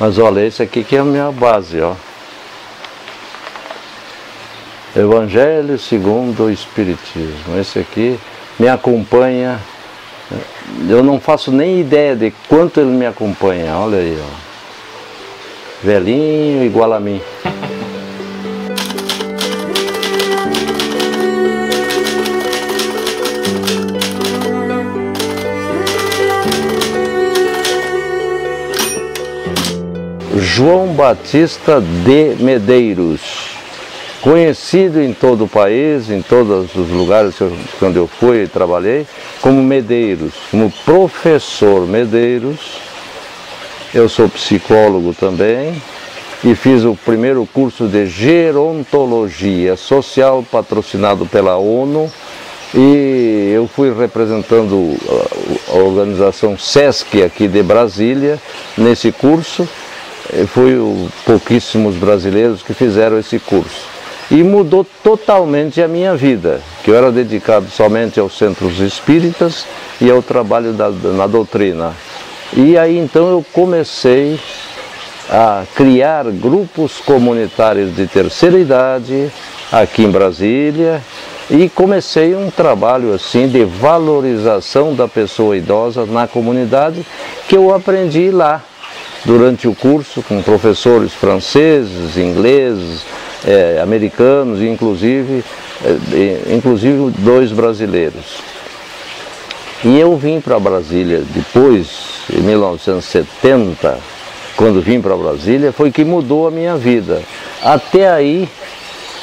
Mas olha, esse aqui que é a minha base, ó. Evangelho segundo o Espiritismo. Esse aqui me acompanha. Eu não faço nem ideia de quanto ele me acompanha. Olha aí, ó. Velhinho, igual a mim. João Batista de Medeiros, conhecido em todo o país, em todos os lugares onde eu fui e trabalhei, como Medeiros, como professor Medeiros. Eu sou psicólogo também e fiz o primeiro curso de gerontologia social patrocinado pela ONU, e eu fui representando a organização SESC aqui de Brasília nesse curso. Fui pouquíssimos brasileiros que fizeram esse curso. E mudou totalmente a minha vida, que eu era dedicado somente aos centros espíritas e ao trabalho na doutrina. E aí então eu comecei a criar grupos comunitários de terceira idade aqui em Brasília, e comecei um trabalho assim de valorização da pessoa idosa na comunidade, que eu aprendi lá durante o curso com professores franceses, ingleses, americanos, e inclusive 2 brasileiros. E eu vim para Brasília depois, em 1970, quando vim para Brasília, foi que mudou a minha vida. Até aí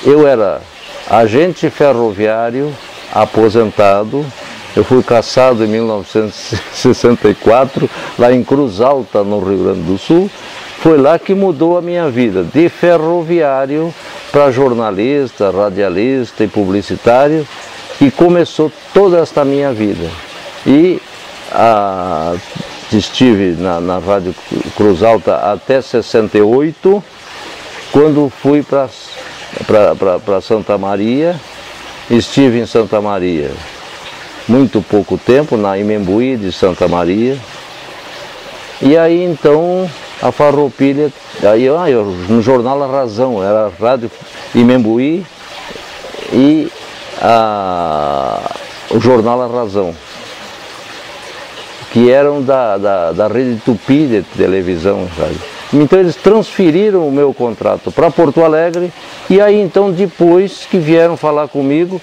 eu era agente ferroviário aposentado. Eu fui cassado em 1964, lá em Cruz Alta, no Rio Grande do Sul. Foi lá que mudou a minha vida, de ferroviário para jornalista, radialista e publicitário, e começou toda esta minha vida. E estive na Rádio Cruz Alta até 68, quando fui para Santa Maria. Estive em Santa Maria muito pouco tempo, na Imembuí de Santa Maria. E aí então a Farroupilha, no jornal A Razão, era a Rádio Imembuí e o jornal A Razão, que eram da Rede Tupi de televisão. Sabe? Então eles transferiram o meu contrato para Porto Alegre, e aí então depois que vieram falar comigo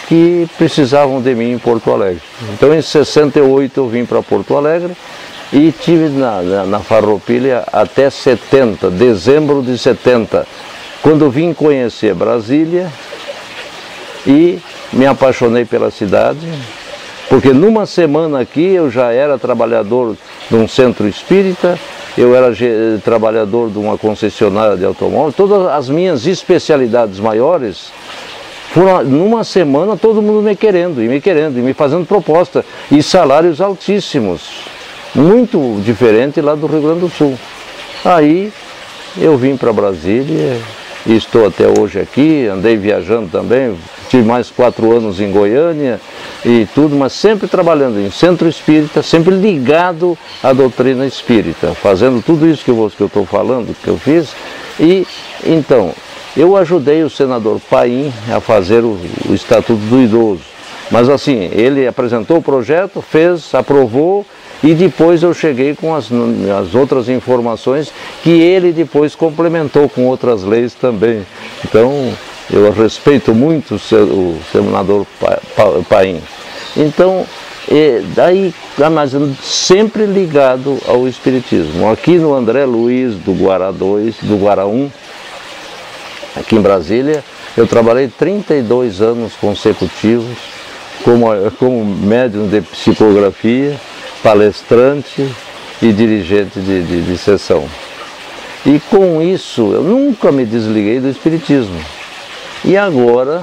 que precisavam de mim em Porto Alegre. Então em 68 eu vim para Porto Alegre e tive na Farroupilha até 70, dezembro de 70, quando vim conhecer Brasília e me apaixonei pela cidade, porque numa semana aqui eu já era trabalhador de um centro espírita, eu era trabalhador de uma concessionária de automóvel, todas as minhas especialidades maiores. Numa semana todo mundo me querendo, e me fazendo proposta, e salários altíssimos, muito diferente lá do Rio Grande do Sul. Aí eu vim para Brasília e estou até hoje aqui, andei viajando também, tive mais 4 anos em Goiânia e tudo, mas sempre trabalhando em centro espírita, sempre ligado à doutrina espírita, fazendo tudo isso que eu estou falando, que eu fiz. E então eu ajudei o senador Paim a fazer o Estatuto do Idoso. Mas assim, ele apresentou o projeto, fez, aprovou, e depois eu cheguei com as outras informações que ele depois complementou com outras leis também. Então, eu respeito muito o senador Paim. Então, daí, mas sempre ligado ao Espiritismo. Aqui no André Luiz do Guará 2, do Guará 1, aqui em Brasília, eu trabalhei 32 anos consecutivos como médium de psicografia, palestrante e dirigente de sessão. E com isso, eu nunca me desliguei do Espiritismo. E agora,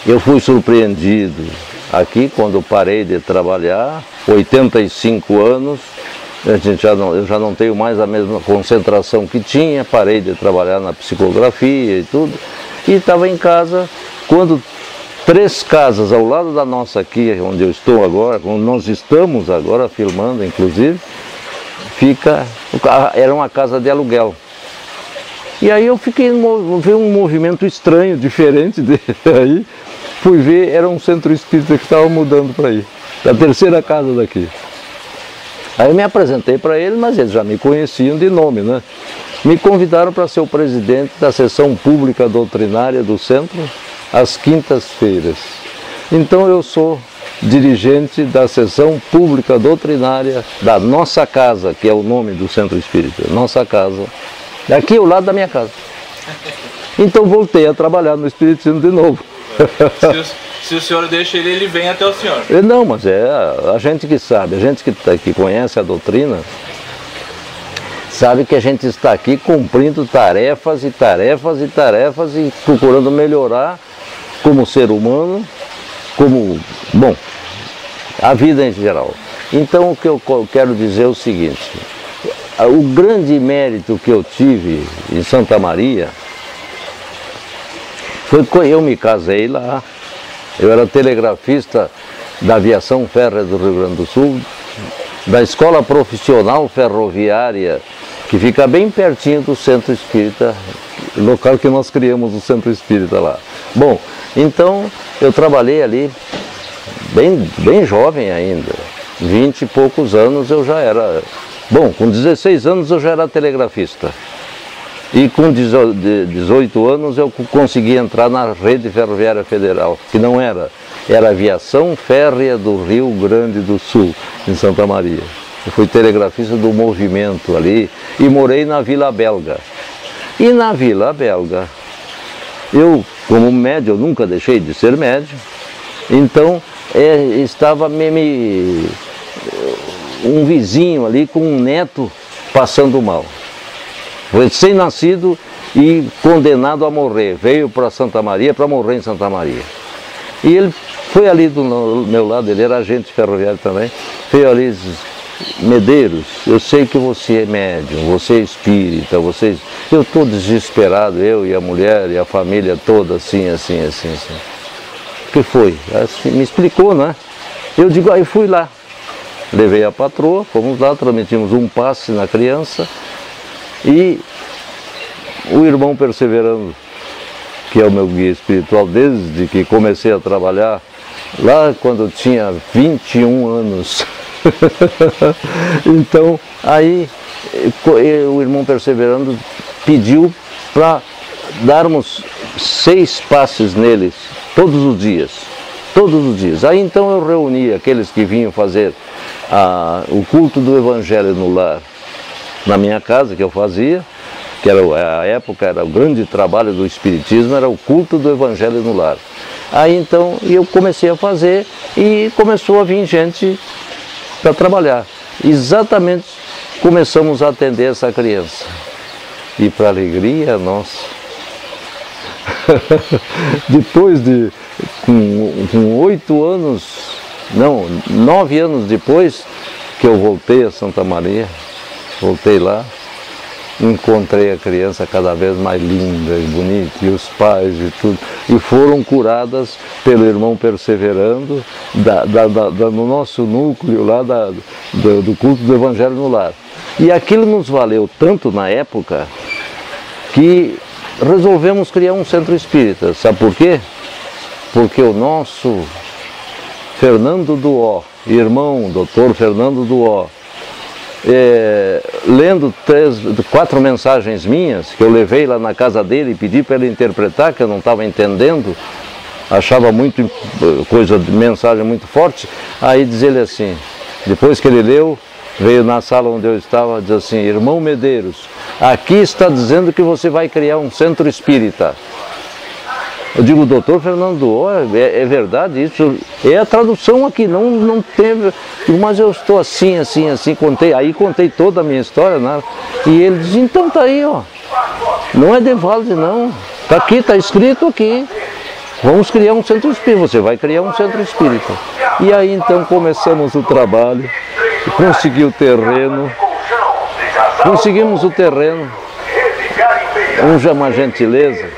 eu fui surpreendido aqui quando parei de trabalhar, 85 anos, eu já não tenho mais a mesma concentração que tinha, parei de trabalhar na psicografia e tudo, e estava em casa, quando 3 casas ao lado da nossa aqui, onde eu estou agora, onde nós estamos agora filmando inclusive, fica o era uma casa de aluguel. E aí eu fiquei, vi um movimento estranho, diferente aí, fui ver, era um centro espírita que estava mudando para aí, da terceira casa daqui. Aí eu me apresentei para ele, mas eles já me conheciam de nome, né? Me convidaram para ser o presidente da sessão pública doutrinária do centro, às quintas-feiras. Então eu sou dirigente da sessão pública doutrinária da Nossa Casa, que é o nome do centro espírita, Nossa Casa, aqui ao lado da minha casa. Então voltei a trabalhar no espiritismo de novo. Se o senhor deixa ele, ele vem até o senhor. Não, mas é a gente que sabe, a gente que conhece a doutrina, sabe que a gente está aqui cumprindo tarefas e tarefas e tarefas e procurando melhorar como ser humano, como, bom, a vida em geral. Então o que eu quero dizer é o seguinte, o grande mérito que eu tive em Santa Maria foi que eu me casei lá, eu era telegrafista da aviação férrea do Rio Grande do Sul, da Escola Profissional Ferroviária, que fica bem pertinho do Centro Espírita, local que nós criamos o Centro Espírita lá. Bom, então eu trabalhei ali bem jovem ainda, 20 e poucos anos eu já era, bom, com 16 anos eu já era telegrafista. E com 18 anos eu consegui entrar na Rede Ferroviária Federal, que não era Aviação Férrea do Rio Grande do Sul, em Santa Maria. Eu fui telegrafista do movimento ali e morei na Vila Belga. E na Vila Belga, eu, como médio, eu nunca deixei de ser médio, então estava um vizinho ali com um neto passando mal. Recém-nascido e condenado a morrer, veio para Santa Maria para morrer em Santa Maria. E ele foi ali do meu lado, ele era agente ferroviário também, veio ali e disse: Medeiros, eu sei que você é médium, você é espírita, eu estou desesperado, eu e a mulher e a família toda, assim. O que foi? Assim, me explicou, né? Eu digo, aí fui lá, levei a patroa, fomos lá, transmitimos um passe na criança. E o irmão Perseverando, que é o meu guia espiritual desde que comecei a trabalhar, lá quando eu tinha 21 anos. Então, aí o irmão Perseverando pediu para darmos 6 passes neles, todos os dias. Aí então eu reuni aqueles que vinham fazer o culto do Evangelho no lar, na minha casa, que eu fazia, que era a época, era o grande trabalho do Espiritismo, era o culto do Evangelho no lar. Aí então eu comecei a fazer e começou a vir gente para trabalhar. Exatamente começamos a atender essa criança. E para alegria nossa, depois de, com 8 anos, não, 9 anos depois que eu voltei a Santa Maria, voltei lá, encontrei a criança cada vez mais linda e bonita, e os pais e tudo, e foram curadas pelo irmão Perseverando, no nosso núcleo lá do culto do Evangelho no lar. E aquilo nos valeu tanto na época, que resolvemos criar um centro espírita. Sabe por quê? Porque o nosso Fernando Duó, irmão, doutor Fernando Duó, lendo 4 mensagens minhas, que eu levei lá na casa dele e pedi para ele interpretar, que eu não estava entendendo, achava muito mensagem muito forte, aí diz ele assim, depois que ele leu, veio na sala onde eu estava, diz assim: irmão Medeiros, aqui está dizendo que você vai criar um centro espírita. Eu digo, doutor Fernando, é verdade isso? É a tradução aqui, não tem, mas eu estou assim, contei toda a minha história, né? E ele diz, então tá aí, ó, não é Devalde não, tá aqui, tá escrito aqui, vamos criar um centro espírita, você vai criar um centro espírita. E aí então começamos o trabalho, conseguimos o terreno, uma gentileza.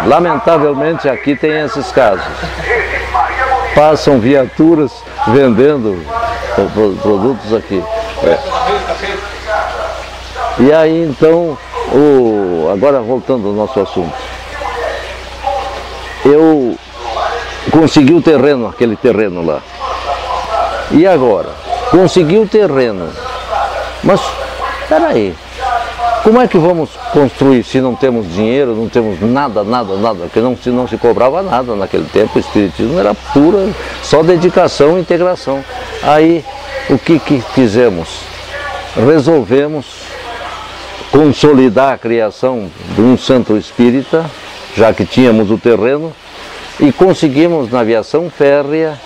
Lamentavelmente aqui tem esses casos. Passam viaturas vendendo produtos aqui. E aí então, agora voltando ao nosso assunto, eu consegui o terreno, aquele terreno lá. E agora? Consegui o terreno, mas espera aí, como é que vamos construir se não temos dinheiro, não temos nada, porque não se cobrava nada naquele tempo, o espiritismo era pura, só dedicação e integração. Aí, o que fizemos? Resolvemos consolidar a criação de um centro espírita, já que tínhamos o terreno, e conseguimos na aviação férrea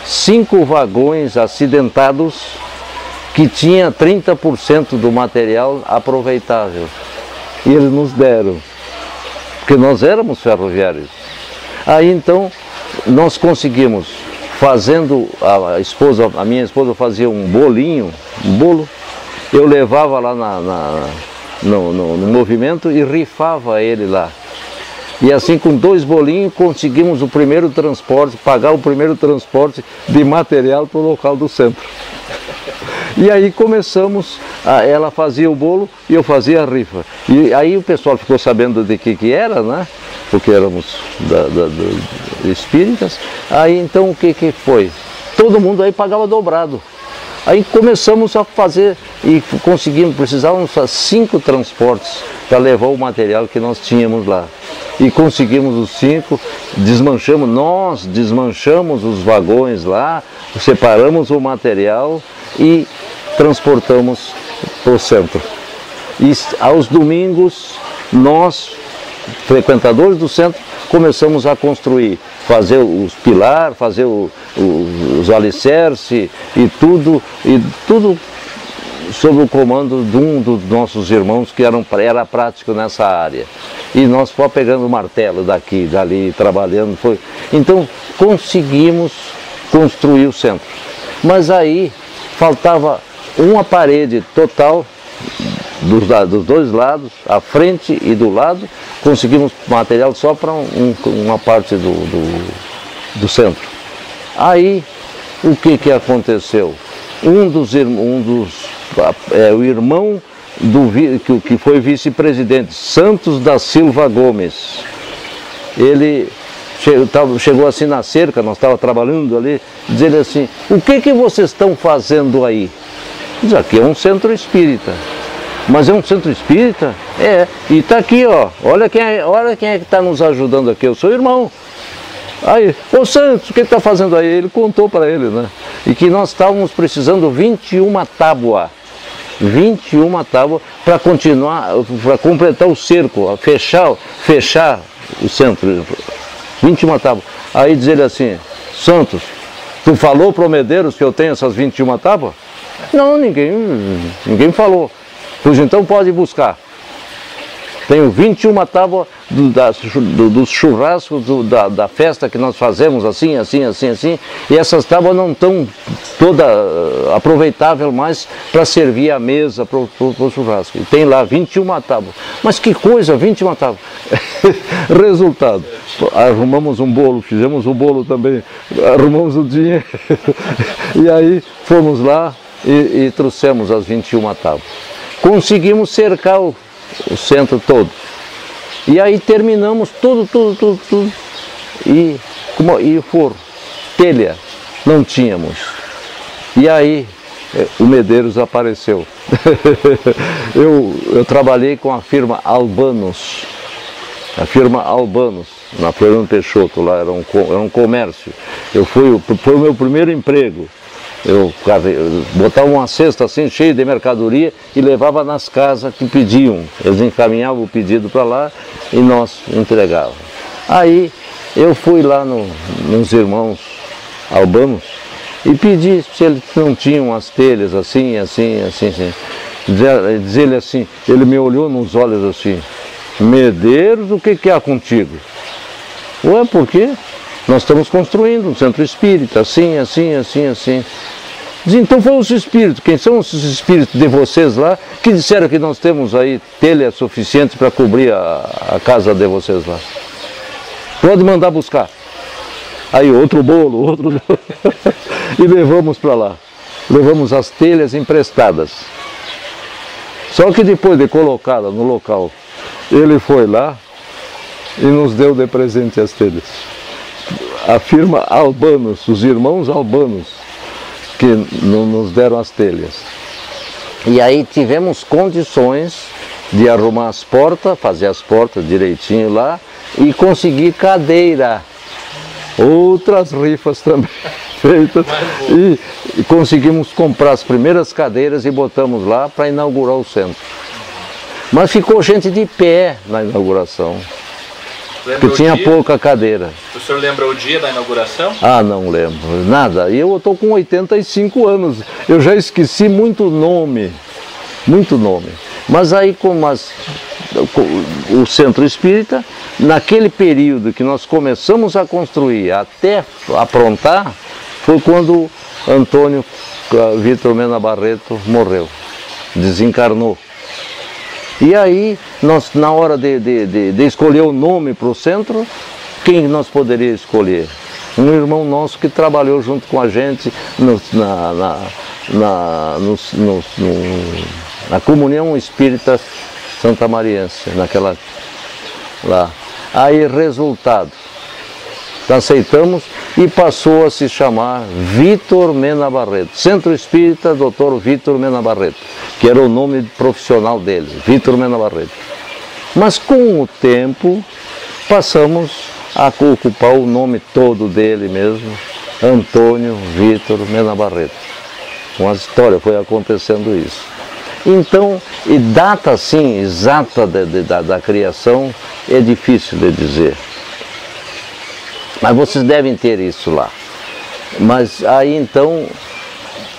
5 vagões acidentados que tinha 30% do material aproveitável. E eles nos deram, porque nós éramos ferroviários. Aí então nós conseguimos, fazendo, a minha esposa fazia um bolo, eu levava lá no movimento e rifava ele lá. E assim, com 2 bolinhos, conseguimos o primeiro transporte, pagar o primeiro transporte de material para o local do centro. E aí começamos, ela fazia o bolo e eu fazia a rifa. E aí o pessoal ficou sabendo de que era, né? Porque éramos espíritas. Aí então o que foi? Todo mundo aí pagava dobrado. Aí começamos a fazer e precisávamos fazer 5 transportes para levar o material que nós tínhamos lá. E conseguimos os 5, nós desmanchamos os vagões lá, separamos o material e transportamos para o centro. E aos domingos, nós, frequentadores do centro, começamos a construir, fazer os pilares, fazer os alicerces e tudo sob o comando de um dos nossos irmãos que era prático nessa área. E nós fomos pegando o martelo daqui, dali, trabalhando. Então conseguimos construir o centro. Mas aí faltava uma parede total dos 2 lados, à frente e do lado. Conseguimos material só para uma parte do centro. Aí o que aconteceu? O irmão que foi vice-presidente, Santos da Silva Gomes, ele chegou assim na cerca, nós estávamos trabalhando ali, dizendo assim: o que vocês estão fazendo aí? Diz, aqui é um centro espírita. Mas é um centro espírita? É, e está aqui, ó, olha quem é que está nos ajudando aqui, eu sou o irmão. Aí, ô Santos, o que está fazendo aí? Ele contou para ele, né? E que nós estávamos precisando 21 tábuas para continuar, para completar o cerco, fechar o centro, 21 tábuas. Aí diz ele assim: Santos, tu falou para o Medeiros que eu tenho essas 21 tábuas? Não, ninguém falou. Pois então pode buscar. Tenho 21 tábuas dos churrascos, da festa que nós fazemos assim, e essas tábuas não estão toda aproveitável mais para servir a mesa para o churrasco. E tem lá 21 tábuas. Mas que coisa, 21 tábuas. Resultado, arrumamos um bolo, fizemos o bolo também, arrumamos o dinheiro, e aí fomos lá e trouxemos as 21 tábuas. Conseguimos cercar o centro todo. E aí terminamos tudo. E o forro, telha, não tínhamos. E aí o Medeiros apareceu. Eu trabalhei com a firma Albanos. Na Floriano Peixoto, lá era um comércio. Foi o meu primeiro emprego. Eu botava uma cesta assim, cheia de mercadoria, e levava nas casas que pediam. Eles encaminhavam o pedido para lá e nós entregávamos. Aí eu fui lá nos irmãos Albanos e pedi se eles não tinham as telhas assim. Diz ele assim, ele me olhou nos olhos assim: Medeiros, o que há contigo? Ué, por quê? Nós estamos construindo um centro espírita, assim. Diz, então foi os espíritos, quem são os espíritos de vocês lá, que disseram que nós temos aí telha suficiente para cobrir a casa de vocês lá? Pode mandar buscar. Aí outro bolo, e levamos para lá. levamos as telhas emprestadas. Só que depois de colocá-la no local, ele foi lá e nos deu de presente as telhas. A firma Albanos, os irmãos Albanos, que nos deram as telhas. E aí tivemos condições de arrumar as portas, fazer as portas direitinho lá e conseguir cadeira. Outras rifas também feitas. E conseguimos comprar as primeiras cadeiras e botamos lá para inaugurar o centro. Mas ficou gente de pé na inauguração. Porque tinha pouca cadeira. O senhor lembra o dia da inauguração? Ah, não lembro, nada. E eu estou com 85 anos, eu já esqueci muito nome. Mas aí, o Centro Espírita, naquele período que nós começamos a construir até aprontar, foi quando Antônio Vitor Mena Barreto morreu, desencarnou. E aí, nós, na hora de escolher o nome para o centro, quem nós poderíamos escolher? Um irmão nosso que trabalhou junto com a gente na Comunhão Espírita Santa Mariense, naquela lá. Aí, resultado, aceitamos e passou a se chamar Vitor Mena Barreto, Centro Espírita Dr. Vitor Mena Barreto, que era o nome profissional dele, Vitor Mena Barreto. Mas com o tempo passamos a ocupar o nome todo dele mesmo, Antônio Vitor Mena Barreto. Com a história foi acontecendo isso. Então, e data assim exata da criação é difícil de dizer. Mas vocês devem ter isso lá. Mas aí então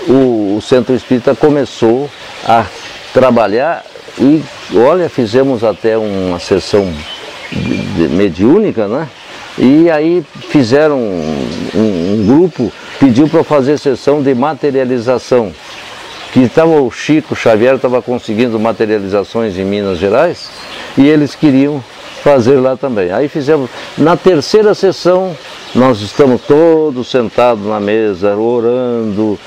o Centro Espírita começou a trabalhar e, olha, fizemos até uma sessão mediúnica, né? E aí fizeram um grupo, pediu para fazer sessão de materialização. Que o Chico Xavier estava conseguindo materializações em Minas Gerais e eles queriam fazer lá também. Aí fizemos, na terceira sessão, nós estamos todos sentados na mesa, orando,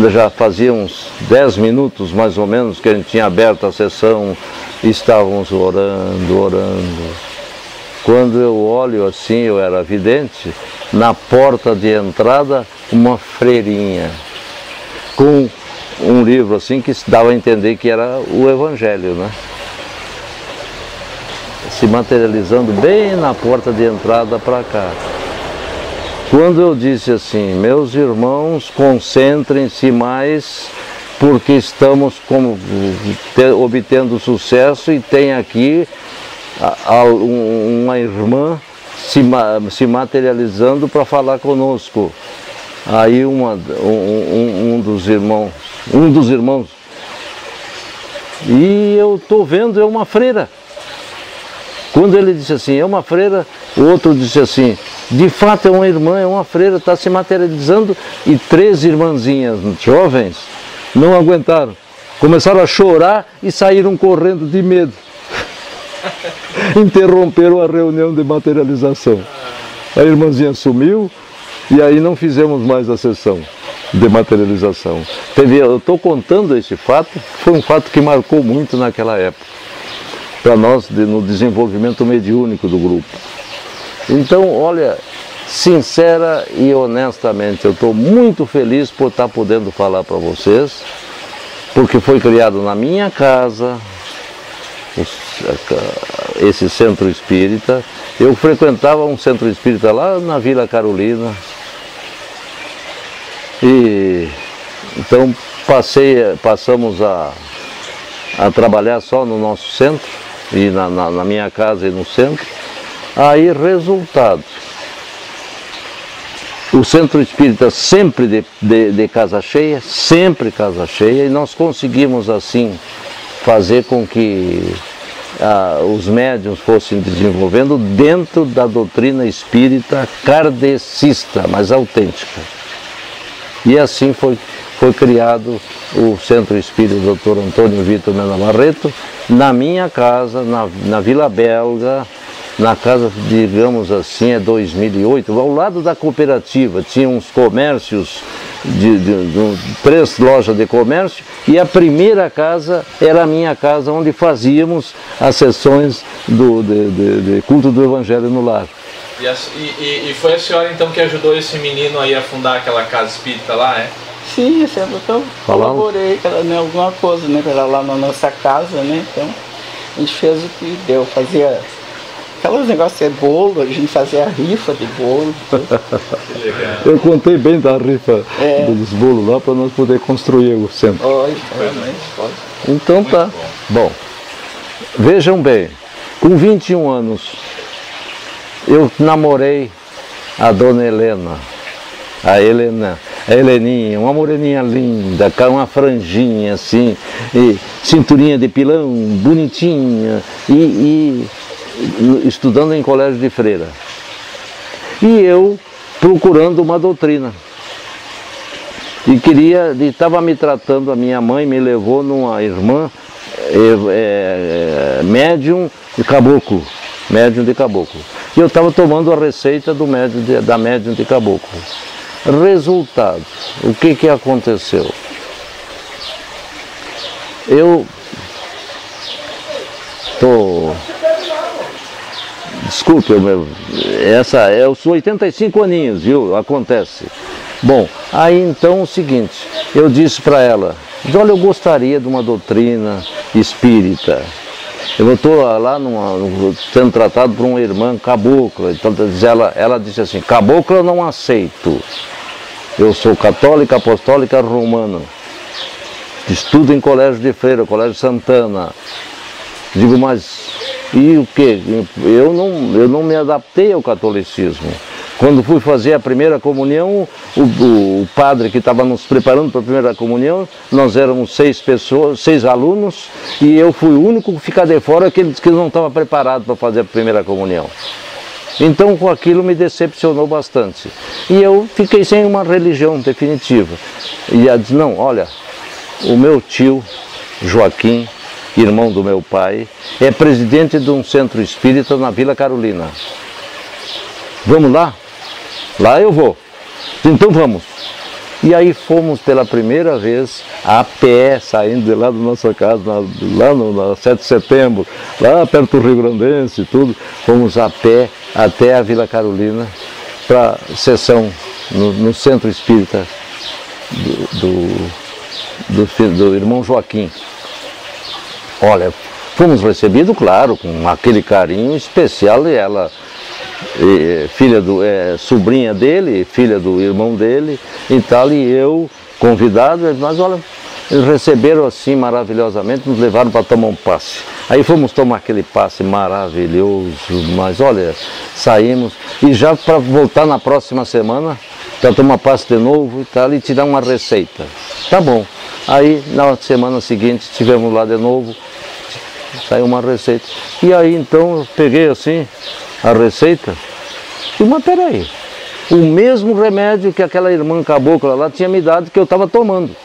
já fazia uns 10 minutos mais ou menos que a gente tinha aberto a sessão, e estávamos orando. Quando eu olho assim, eu era vidente, na porta de entrada, uma freirinha, com um livro assim que dava a entender que era o Evangelho, né? Se materializando bem na porta de entrada para cá. Quando eu disse assim, meus irmãos, concentrem-se mais, porque estamos obtendo sucesso e tem aqui uma irmã se materializando para falar conosco. Aí um dos irmãos, e eu estou vendo, é uma freira. Quando ele disse assim, é uma freira, o outro disse assim, de fato é uma irmã, é uma freira, está se materializando, e 3 irmãzinhas jovens não aguentaram, começaram a chorar e saíram correndo de medo. Interromperam a reunião de materialização. A irmãzinha sumiu e aí não fizemos mais a sessão de materialização. Eu estou contando esse fato, foi um fato que marcou muito naquela época, para nós no desenvolvimento mediúnico do grupo. Então, olha, sincera e honestamente, eu estou muito feliz por estar podendo falar para vocês, porque foi criado na minha casa, esse centro espírita. Eu frequentava um centro espírita lá na Vila Carolina, e então passamos a trabalhar só no nosso centro, e na minha casa e no centro. Aí, resultado, o Centro Espírita sempre de casa cheia, sempre casa cheia, e nós conseguimos assim fazer com que os médiuns fossem desenvolvendo dentro da doutrina espírita kardecista, mas autêntica. E assim foi criado o Centro Espírita Dr. Antônio Vitor Mena Barreto, na minha casa, na Vila Belga, na casa, digamos assim, 2008, ao lado da cooperativa, tinha uns comércios de 3 lojas de comércio, e a primeira casa era a minha casa, onde fazíamos as sessões de culto do Evangelho no lar. E foi a senhora então que ajudou esse menino aí a fundar aquela casa espírita lá, é? Sim, eu sempre colaborei em alguma coisa, né? Era lá na nossa casa, né? Então a gente fez o que deu, fazia aqueles negócios de bolo, a gente fazia a rifa de bolo. Que legal. Eu contei bem da rifa dos bolos lá para nós poder construir o centro. Então tá. Bom, vejam bem, com 21 anos eu namorei a dona Helena, a Heleninha, uma moreninha linda, com uma franjinha assim, e cinturinha de pilão, bonitinha, e estudando em colégio de freira. E eu procurando uma doutrina. E estava me tratando, a minha mãe me levou numa irmã médium de caboclo. Médium de caboclo. E eu estava tomando a receita da médium de caboclo. Resultado, o que aconteceu? Eu desculpe, eu sou 85 aninhos, viu? Acontece. Bom, aí então o seguinte, eu disse para ela, olha, eu gostaria de uma doutrina espírita. Eu estou lá sendo tratado por uma irmã cabocla, então ela disse assim, cabocla eu não aceito. Eu sou católica, apostólica, romana. Estudo em colégio de freira, colégio Santana. Digo, mas e o quê? Eu não me adaptei ao catolicismo. Quando fui fazer a primeira comunhão, o padre que estava nos preparando para a primeira comunhão, nós éramos 6 alunos, e eu fui o único que ficar de fora, que não estava preparado para fazer a primeira comunhão. Então, com aquilo me decepcionou bastante. E eu fiquei sem uma religião definitiva. E ela disse, não, olha, o meu tio, Joaquim, irmão do meu pai, é presidente de um centro espírita na Vila Carolina. Vamos lá? Lá eu vou. Então vamos. E aí fomos pela primeira vez a pé, saindo de lá da nossa casa, lá no 7 de setembro, lá perto do Rio Grandense e tudo, fomos a pé até a Vila Carolina para sessão no centro espírita do irmão Joaquim. Olha, fomos recebidos, claro, com aquele carinho especial, e ela, sobrinha dele, filha do irmão dele e tal, e eu convidado, mas olha, eles receberam assim maravilhosamente, nos levaram para tomar um passe. Aí fomos tomar aquele passe maravilhoso, mas olha, saímos, e já para voltar na próxima semana, para tomar passe de novo e tal, e tirar uma receita. Tá bom. Aí na semana seguinte estivemos lá de novo, saiu uma receita. E aí então eu peguei assim a receita e, mas peraí, o mesmo remédio que aquela irmã cabocla lá tinha me dado, que eu estava tomando.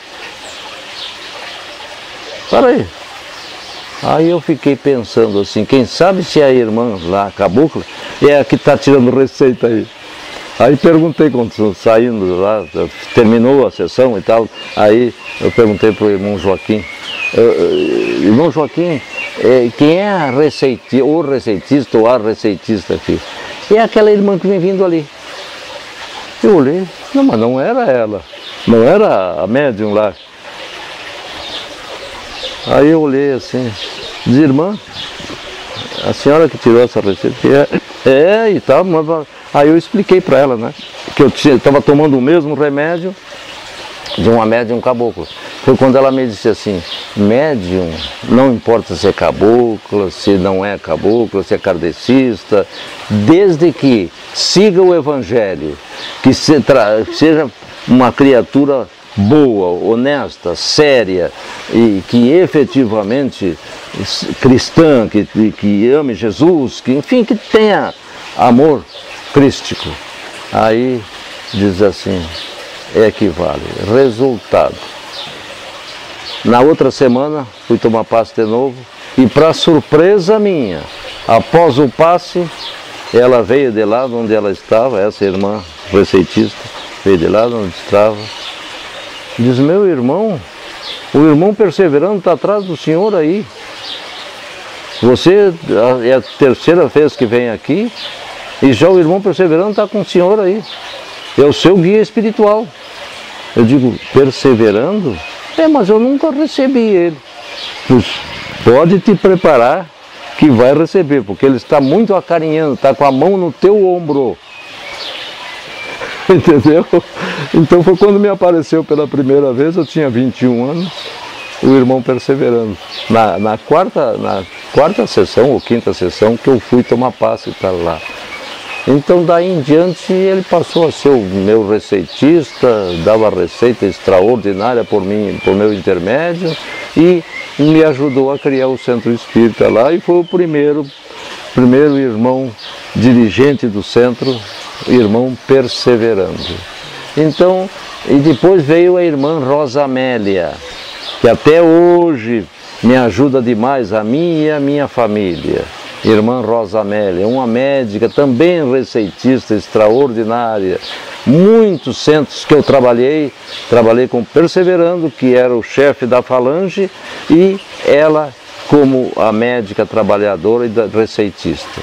Peraí. Aí eu fiquei pensando assim, quem sabe se a irmã lá, cabocla, é a que está tirando receita aí. Aí perguntei, quando saindo lá, terminou a sessão e tal, aí eu perguntei para o irmão Joaquim, irmão Joaquim, quem é a receitista, ou a receitista aqui? É aquela irmã que vem vindo ali. Eu olhei, não, mas não era ela, não era a médium lá. Aí eu olhei assim, disse, irmã, a senhora que tirou essa receita, e tal, mas... Aí eu expliquei para ela, né, que eu estava tomando o mesmo remédio de uma médium cabocla. Foi quando ela me disse assim, médium, não importa se é cabocla, se não é cabocla, se é kardecista, desde que siga o Evangelho, que seja uma criatura boa, honesta, séria, e que efetivamente cristã, que ame Jesus, que enfim, que tenha amor crístico. Aí diz assim, equivale. Resultado, na outra semana fui tomar passe de novo, e para surpresa minha, após o passe, ela veio de lá onde ela estava, essa irmã receitista, veio de lá onde estava, Diz, meu irmão, o irmão perseverando está atrás do senhor aí. Você é a terceira vez que vem aqui e já o irmão perseverando está com o senhor aí. É o seu guia espiritual. Eu digo, perseverando? Mas eu nunca recebi ele. Pois pode te preparar que vai receber, porque ele está muito acarinhando, está com a mão no teu ombro. Entendeu? Então foi quando me apareceu pela primeira vez, eu tinha 21 anos, o irmão perseverando. Na quarta sessão ou quinta sessão que eu fui tomar passe para lá. Então daí em diante ele passou a ser o meu receitista, dava receita extraordinária por meu intermédio e me ajudou a criar o centro espírita lá e foi o primeiro irmão dirigente do centro, irmão perseverando. Então, e depois veio a irmã Rosa Amélia, que até hoje me ajuda demais, a mim e a minha família. Irmã Rosa Amélia, uma médica também receitista extraordinária. Muitos centros que eu trabalhei com Perseverando, que era o chefe da falange, e ela como a médica trabalhadora e receitista.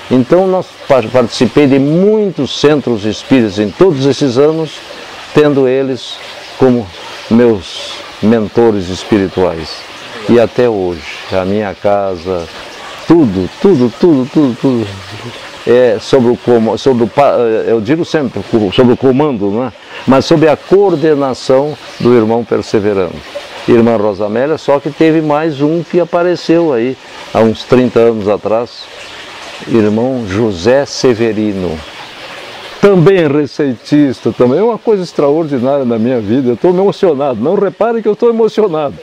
Então participei de muitos centros espíritas em todos esses anos, tendo eles como meus mentores espirituais. E até hoje, a minha casa, tudo é eu digo sempre sobre o comando, não é? Mas sobre a coordenação do irmão Perseverando. Irmã Rosa Amélia, só que teve mais um que apareceu aí há uns 30 anos atrás, irmão José Severino. Também receitista, também é uma coisa extraordinária na minha vida, eu estou emocionado, não reparem que eu estou emocionado.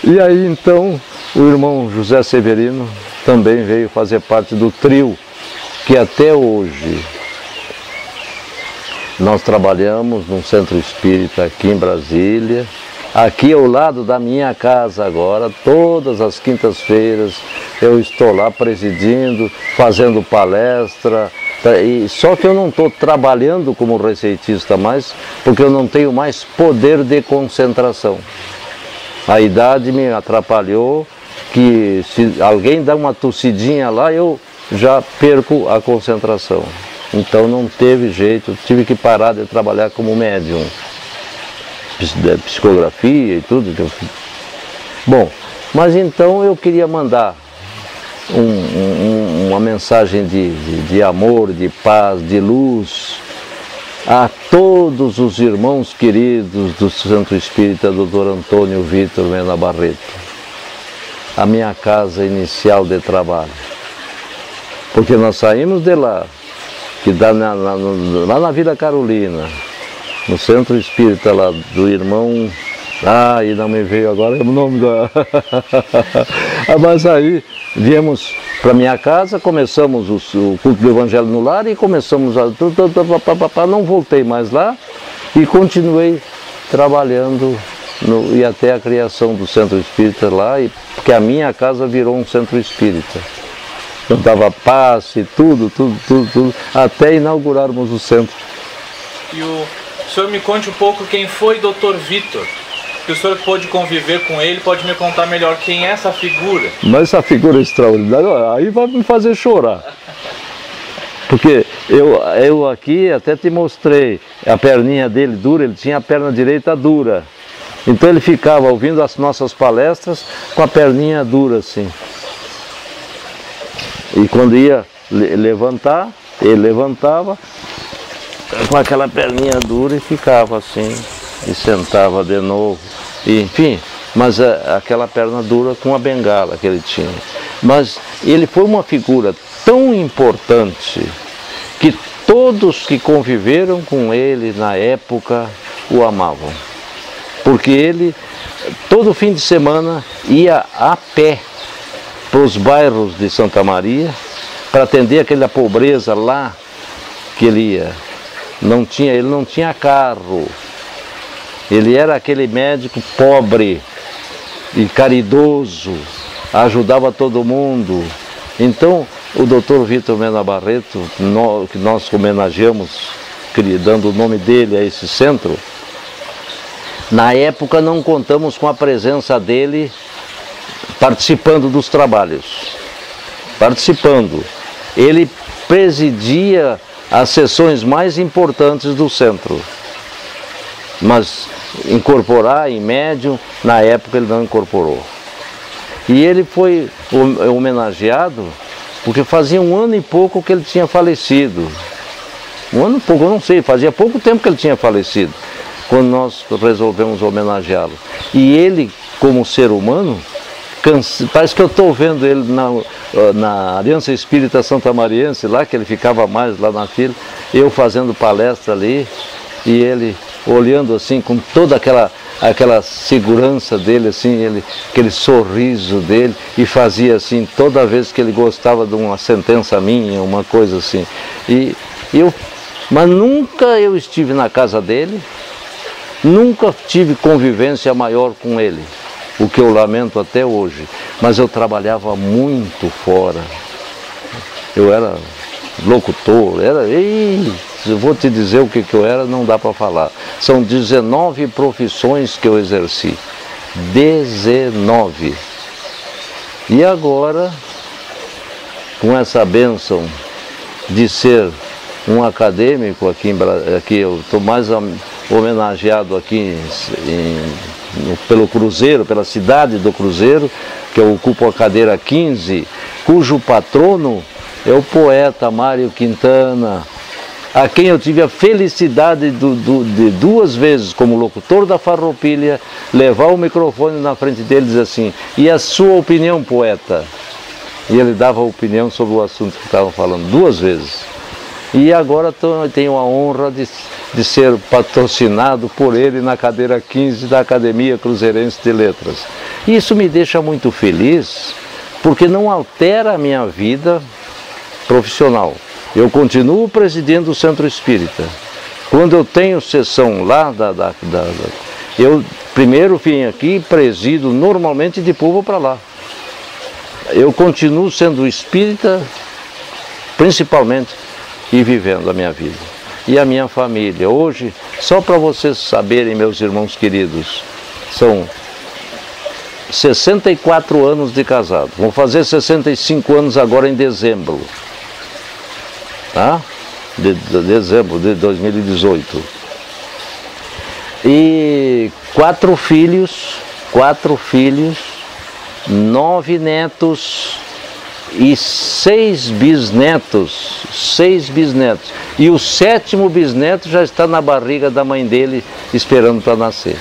E aí então o irmão José Severino também veio fazer parte do trio, que até hoje nós trabalhamos num centro espírita aqui em Brasília, aqui ao lado da minha casa agora, todas as quintas-feiras eu estou lá presidindo, fazendo palestra, só que eu não estou trabalhando como receitista mais, porque eu não tenho mais poder de concentração. A idade me atrapalhou, que se alguém dá uma tossidinha lá, eu já perco a concentração. Então não teve jeito, tive que parar de trabalhar como médium. Psicografia e tudo. Bom, mas então eu queria mandar uma mensagem de amor, de paz, de luz a todos os irmãos queridos do Centro Espírita Dr. Antônio Vitor Mena Barreto, a minha casa inicial de trabalho. Porque nós saímos de lá, que dá lá na Vila Carolina, no Centro Espírita lá do irmão, e não me veio agora o nome da... Mas aí viemos para minha casa, começamos o culto do Evangelho no lar e começamos não voltei mais lá e continuei trabalhando e até a criação do Centro Espírita lá, porque a minha casa virou um Centro Espírita. Então dava passe, tudo, até inaugurarmos o centro. E o senhor me conte um pouco quem foi Dr. Vitor, que o senhor pôde conviver com ele, pode me contar melhor quem é essa figura? Mas essa figura extraordinária, aí vai me fazer chorar. Porque eu aqui até te mostrei, a perninha dele dura, ele tinha a perna direita dura. Então ele ficava ouvindo as nossas palestras com a perninha dura assim. E quando ia levantar, ele levantava com aquela perninha dura e ficava assim, e sentava de novo, e, enfim, mas aquela perna dura com a bengala que ele tinha. Mas ele foi uma figura tão importante que todos que conviveram com ele na época o amavam. Porque ele, todo fim de semana, ia a pé para os bairros de Santa Maria, para atender aquela pobreza lá que ele ia. Ele não tinha carro, ele era aquele médico pobre e caridoso, ajudava todo mundo. Então o Dr. Vitor Mena Barreto, que nós homenageamos, dando o nome dele a esse centro, Na época não contamos com a presença dele participando dos trabalhos. Ele presidia as sessões mais importantes do centro. Mas incorporar em médium, na época ele não incorporou. E ele foi homenageado porque fazia 1 ano e pouco que ele tinha falecido. 1 ano e pouco, eu não sei, fazia pouco tempo que ele tinha falecido, quando nós resolvemos homenageá-lo. E ele, como ser humano, parece que eu estou vendo ele na Aliança Espírita Santa Mariense, lá que ele ficava mais lá na fila, eu fazendo palestra ali, e ele olhando assim com toda aquela segurança dele, assim, aquele sorriso dele, e fazia assim toda vez que ele gostava de uma sentença minha, uma coisa assim. Mas nunca eu estive na casa dele, nunca tive convivência maior com ele, o que eu lamento até hoje, mas eu trabalhava muito fora. Eu era locutor, eu vou te dizer o que eu era, não dá para falar. São 19 profissões que eu exerci. 19. E agora, com essa bênção de ser um acadêmico aqui eu estou mais homenageado aqui pelo Cruzeiro, pela cidade do Cruzeiro, que eu ocupo a cadeira 15, cujo patrono é o poeta Mário Quintana, a quem eu tive a felicidade de 2 vezes, como locutor da Farroupilha, levar o microfone na frente dele e dizer assim: e a sua opinião, poeta? E ele dava opinião sobre o assunto que estavam falando 2 vezes. E agora eu tenho a honra de ser patrocinado por ele na cadeira 15 da Academia Cruzeirense de Letras. Isso me deixa muito feliz, porque não altera a minha vida profissional. Eu continuo presidindo o Centro Espírita. Quando eu tenho sessão lá, eu primeiro vim aqui e presido normalmente de Puva para lá. Eu continuo sendo espírita, principalmente, e vivendo a minha vida. E a minha família. Hoje, só para vocês saberem, meus irmãos queridos, são 64 anos de casado. Vão fazer 65 anos agora em dezembro. Tá? De dezembro de 2018. E 4 filhos, 9 netos e 6 bisnetos. 6 bisnetos. E o 7º bisneto já está na barriga da mãe dele, esperando para nascer.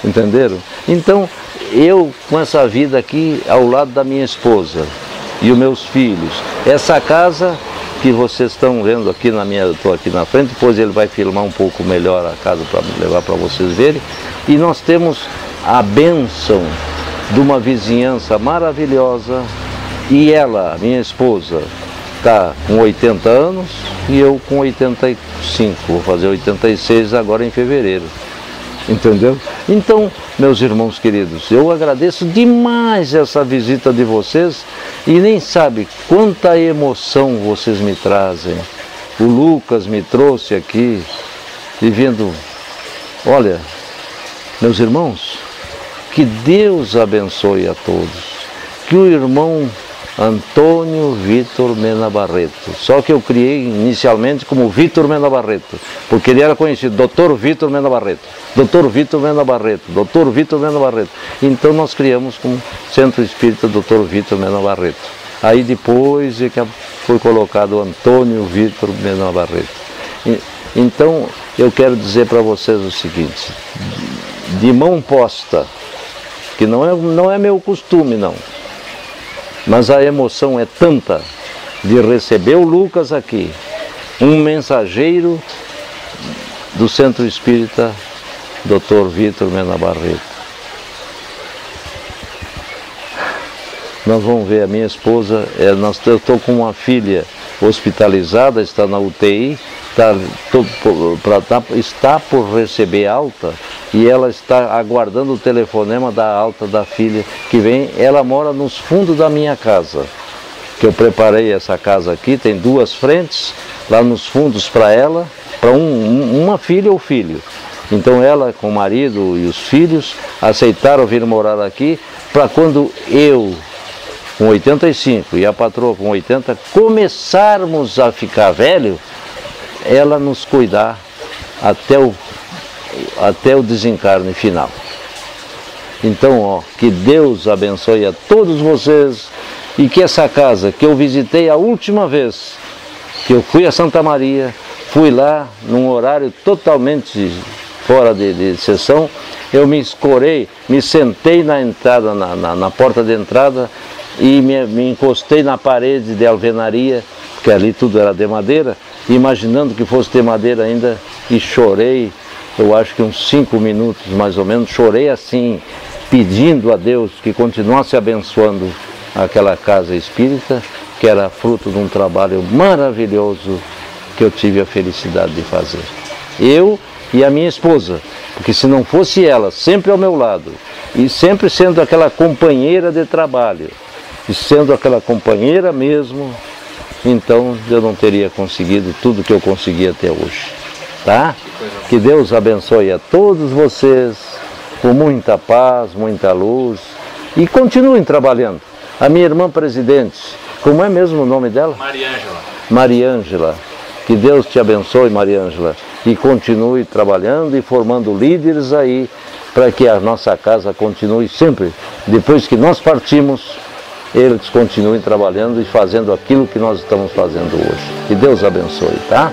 Entenderam? Então, eu com essa vida aqui, ao lado da minha esposa e os meus filhos, essa casa que vocês estão vendo aqui eu estou aqui na frente, depois ele vai filmar um pouco melhor a casa para levar para vocês verem, e nós temos a bênção de uma vizinhança maravilhosa, e ela, minha esposa, está com 80 anos e eu com 85, vou fazer 86 agora em fevereiro. Entendeu? Então, meus irmãos queridos, eu agradeço demais essa visita de vocês e nem sabe quanta emoção vocês me trazem. O Lucas me trouxe aqui e vendo, olha, meus irmãos, que Deus abençoe a todos. Que o irmão Antônio Vitor Mena Barreto, só que eu criei inicialmente como Vitor Mena Barreto, porque ele era conhecido, Dr. Vitor Mena Barreto, Dr. Vitor Mena Barreto, Dr. Vitor Mena Barreto. Então nós criamos como Centro Espírita Dr. Vitor Mena Barreto. Aí depois é que foi colocado Antônio Vitor Mena Barreto. Então eu quero dizer para vocês o seguinte, de mão posta, que não é meu costume não, mas a emoção é tanta de receber o Lucas aqui, um mensageiro do Centro Espírita Dr. Vitor Mena Barreto. Nós vamos ver, a minha esposa, eu estou com uma filha hospitalizada, está na UTI, está por receber alta, e ela está aguardando o telefonema da alta da filha que vem. Ela mora nos fundos da minha casa, que eu preparei essa casa aqui, tem 2 frentes, lá nos fundos para ela, para uma filha ou filho. Então ela, com o marido e os filhos, aceitaram vir morar aqui, para quando eu, com 85 e a patroa com 80, começarmos a ficar velho, ela nos cuidar até o desencarne final. Então, ó, que Deus abençoe a todos vocês e que essa casa que eu visitei a última vez, que eu fui a Santa Maria, fui lá num horário totalmente fora de sessão, eu me escorei, me sentei na entrada, na porta de entrada e me encostei na parede de alvenaria, porque ali tudo era de madeira, imaginando que fosse de madeira ainda, e chorei, eu acho que uns 5 minutos mais ou menos, chorei assim, pedindo a Deus que continuasse abençoando aquela casa espírita, que era fruto de um trabalho maravilhoso que eu tive a felicidade de fazer. Eu e a minha esposa, porque se não fosse ela sempre ao meu lado, e sempre sendo aquela companheira de trabalho, e sendo aquela companheira mesmo, então eu não teria conseguido tudo que eu consegui até hoje. Tá? Que Deus abençoe a todos vocês, com muita paz, muita luz, e continuem trabalhando. A minha irmã presidente, como é mesmo o nome dela? Mariângela. Mariângela. Que Deus te abençoe, Mariângela, e continue trabalhando e formando líderes aí, para que a nossa casa continue sempre, depois que nós partimos, eles continuem trabalhando e fazendo aquilo que nós estamos fazendo hoje. Que Deus abençoe, tá?